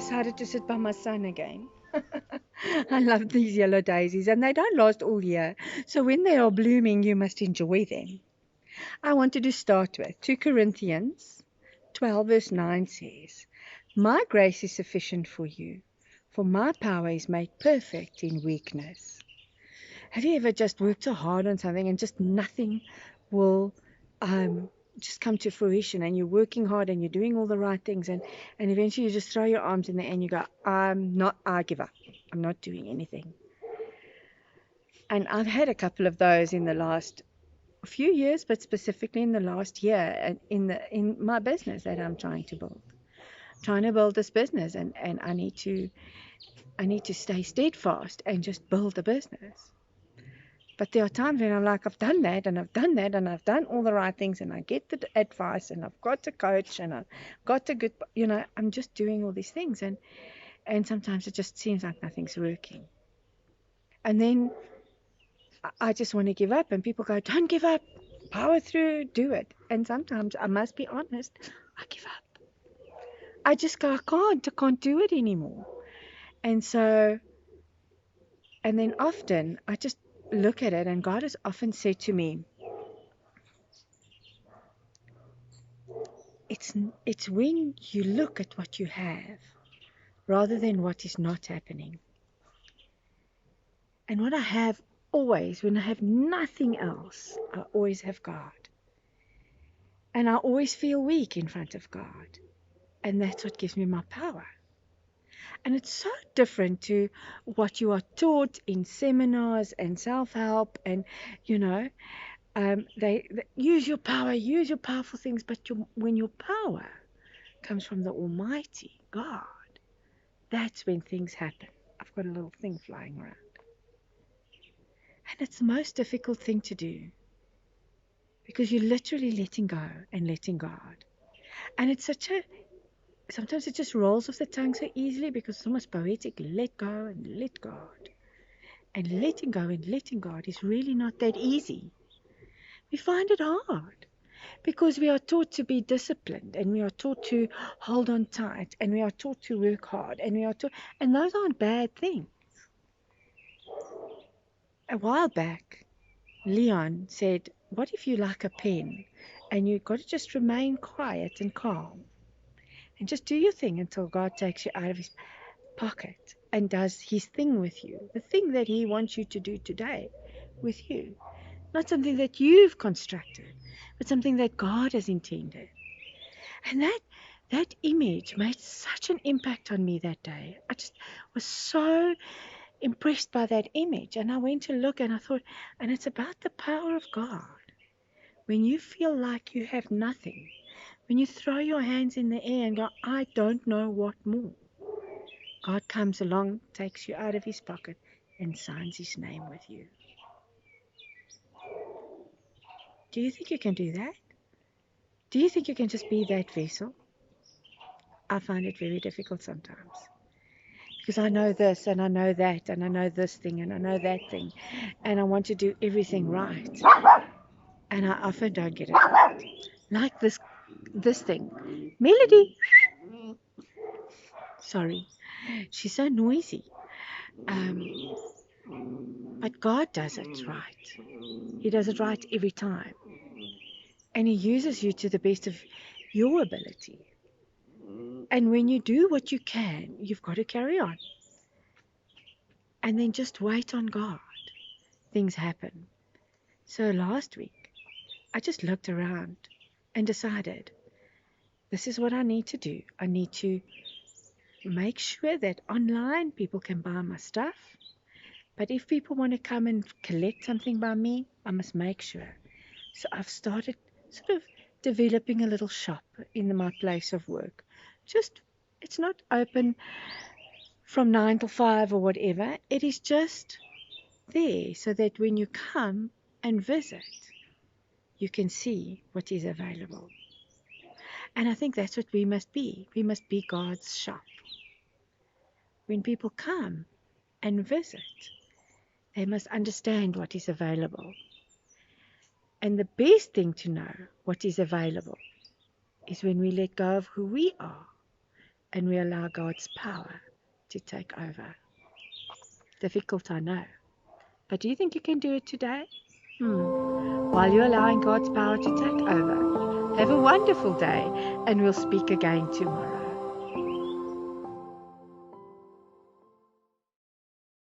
decided to sit by my son again. I love these yellow daisies, and they don't last all year. So when they are blooming, you must enjoy them. I wanted to start with 2 Corinthians 12, verse 9 says, "My grace is sufficient for you, for my power is made perfect in weakness." Have you ever just worked so hard on something and just nothing will just come to fruition, and you're working hard and you're doing all the right things, and eventually you just throw your arms in the air and you go, I give up. I'm not doing anything. And I've had a couple of those in the last few years, but specifically in the last year, and in my business that I'm trying to build. Trying to build this business, and I need to stay steadfast and just build the business. But there are times when I'm like, I've done that, and I've done that, and I've done all the right things, and I get the advice, and I've got a coach, and I've got a good, I'm just doing all these things, and sometimes it just seems like nothing's working. And then I just want to give up, and people go, don't give up, power through, do it. And sometimes, I must be honest, I give up. I just go, I can't do it anymore. And so, and then often I just look at it, and God has often said to me, it's when you look at what you have rather than what is not happening. And what I have always, when I have nothing else, I always have God. And I always feel weak in front of God. And that's what gives me my power. And it's so different to what you are taught in seminars and self-help, and they use your power, use your powerful things, but when your power comes from the Almighty God, that's when things happen. I've got a little thing flying around. And it's the most difficult thing to do, because you're literally letting go and letting God. And it's sometimes it just rolls off the tongue so easily, because it's almost poetic. Let go and let God. And letting go and letting God is really not that easy. We find it hard, because we are taught to be disciplined, and we are taught to hold on tight, and we are taught to work hard, and and those aren't bad things. A while back, Leon said, what if you like a pen, and you've got to just remain quiet and calm, and just do your thing until God takes you out of his pocket and does his thing with you, the thing that he wants you to do today with you. Not something that you've constructed, but something that God has intended. And that image made such an impact on me that day. I just was so impressed by that image. And I went to look, and I thought, and it's about the power of God. When you feel like you have nothing, when you throw your hands in the air and go, I don't know what more, God comes along, takes you out of his pocket, and signs his name with you. Do you think you can do that? Do you think you can just be that vessel? I find it very difficult sometimes, because I know this, and I know that, and I know this thing, and I know that thing, and I want to do everything right, and I often don't get it right. Like this thing. Melody! Sorry. She's so noisy. But God does it right. He does it right every time. And he uses you to the best of your ability. And when you do what you can, you've got to carry on. And then just wait on God. Things happen. So last week, I just looked around and decided, this is what I need to do. I need to make sure that online people can buy my stuff. But if people want to come and collect something by me, I must make sure. So I've started sort of developing a little shop in my place of work. It's not open from 9 till 5 or whatever. It is just there so that when you come and visit, you can see what is available. And I think that's what we must be. We must be God's shop. When people come and visit, they must understand what is available. And the best thing to know what is available is when we let go of who we are and we allow God's power to take over. Difficult, I know. But do you think you can do it today? While you're allowing God's power to take over. Have a wonderful day, and we'll speak again tomorrow.